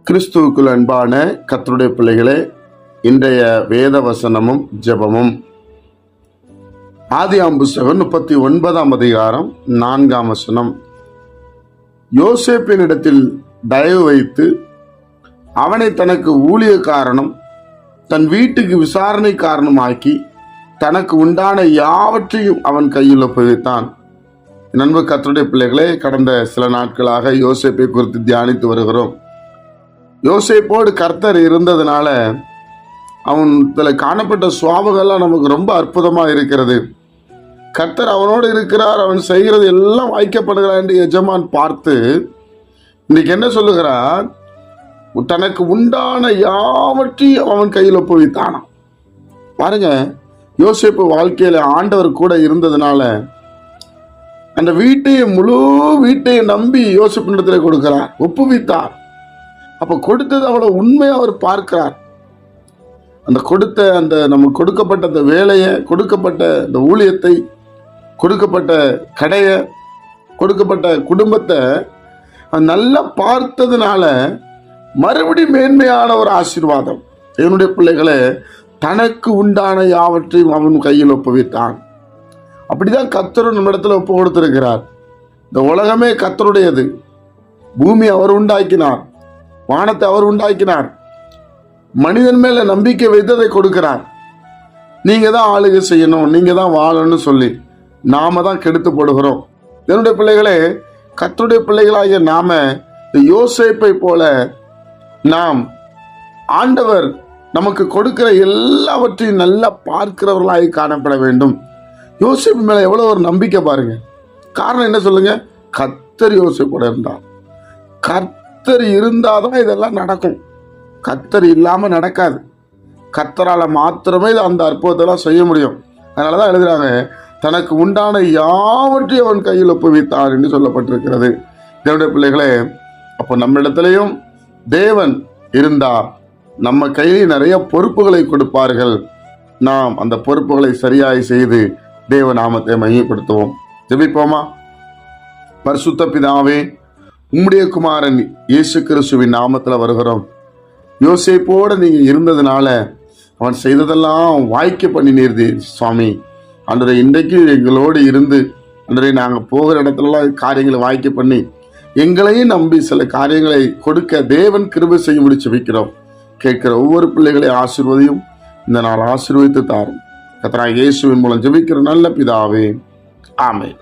கிறிஸ்துவுக்குள் அன்பான கர்த்தருடைய பிள்ளைகளே, இன்றைய வேத வசனமும் ஜெபமும் ஆதியாகமம் புத்தகம் 39ஆம் அதிகாரம் 4ஆம் வசனம். யோசேப்பினிடத்தில் தயவு வைத்து அவனை தனக்கு ஊழியக்காரனும் தன் வீட்டுக்கு விசாரணை காரணமாக்கி தனக்கு உண்டான யாவற்றையும் அவன் கையில் ஒப்புவித்தான். நண்பு கர்த்தருடைய பிள்ளைகளே, கடந்த சில நாட்களாக யோசேப்பை குறித்து தியானித்து வருகிறோம். யோசேப்போடு கர்த்தர் இருந்ததுனால அவன் இதில் காணப்பட்ட சுவாபங்கள்லாம் நமக்கு ரொம்ப அற்புதமாக இருக்கிறது. கர்த்தர் அவனோடு இருக்கிறார், அவன் செய்கிறது எல்லாம் வாய்க்கப்படுகிறார் என்று எஜமான் பார்த்து இன்னைக்கு என்ன சொல்லுகிறார்? தனக்கு உண்டான யாவற்றையும் அவன் கையில் ஒப்புவித்தானாம். பாருங்க, யோசேப்பு வாழ்க்கையில ஆண்டவர் கூட இருந்ததுனால அந்த முழு வீட்டையும் நம்பி யோசேப்பினிடத்தில் கொடுக்கிறார், ஒப்புவித்தார். அப்ப கொடுத்தது அவ்வளவு உண்மையை அவர் பார்க்கிறார். அந்த நமக்கு கொடுக்கப்பட்ட அந்த வேலையை, கொடுக்கப்பட்ட இந்த ஊழியத்தை, கொடுக்கப்பட்ட கடையை, கொடுக்கப்பட்ட குடும்பத்தை நல்லா பார்த்ததுனால மறுபடியும் மேன்மையான ஒரு ஆசீர்வாதம். என்னுடைய பிள்ளைகளே, தனக்கு உண்டான யாவற்றையும் அவன் கையில் ஒப்புவித்தான். அப்படிதான் கர்த்தர் நம்ம இடத்துல ஒப்பு கொடுத்திருக்கிறார். இந்த உலகமே கர்த்தருடையது. பூமி அவர் உண்டாக்கினார், வானத்தை அவர் உண்டாக்கினார். மனிதன் மேல நம்பிக்கை வைத்து அதை கொடுக்கிறார். நீங்க தான் ஆளுகை செய்யணும், நீங்க தான் வாழணும்னு சொல்லி நாம தான் கெடுத்து போடுகிறோம். என்னுடைய பிள்ளைகளே, கர்த்தருடைய பிள்ளைகளாகிய நாம யோசேப்பை போல நாம் ஆண்டவர் நமக்கு கொடுக்கிற எல்லாவற்றையும் நல்லா பார்க்கிறவர்களாக காணப்பட வேண்டும். யோசேப்பு மேல எவ்வளவு ஒரு நம்பிக்கை பாருங்க. காரணம் என்ன சொல்லுங்க? கர்த்தர் யோசேப்போட இருந்தார். கர்த்தர் இருந்தாதான் இதெல்லாம் நடக்கும். கர்த்தர் இல்லாம நடக்காது. கர்த்தரால மாத்திரமே அந்த அற்புதத்தெல்லாம் செய்ய முடியும். அதனாலதான் எழுதுறாங்க, தனக்கு உண்டான யாவற்றையும் அவன் கையில் ஒப்புவித்தார் என்று சொல்லப்பட்டிருக்கிறது. தேவனுடைய பிள்ளைகளே, அப்போ நம்ம இடத்துலையும் தேவன் இருந்தா நம்ம கையில் நிறைய பொறுப்புகளை கொடுப்பார்கள். நாம் அந்த பொறுப்புகளை சரியாய் செய்து தேவ நாமத்தை மையப்படுத்துவோம். ஜெபிப்போமா? பரிசுத்த பிதாவே, உம்முடைய குமாரன் இயேசு கிறிஸ்துவின் நாமத்தில் வருகிறோம். யோசேப்போடு நீங்க இருந்ததுனால அவன் செய்ததெல்லாம் வாய்க்க பண்ணினீர் சுவாமி. அன்றைய இன்றைக்கு எங்களோடு இருந்து அன்றைய நாங்கள் போகிற இடத்துலலாம் காரியங்களை வாய்க்க பண்ணி எங்களையும் நம்பி சில காரியங்களை கொடுக்க தேவன் கிருபை செய்ய முடிச்சு வைக்கிறோம். கேட்கிற ஒவ்வொரு பிள்ளைகளையும் ஆசீர்வதியும் இந்த நாள் ஆசீர்வதித்து தாரும். கர்த்தராகிய இயேசுவின் மூலம் ஜெபிக்கிற நல்ல பிதாவே, ஆமென்.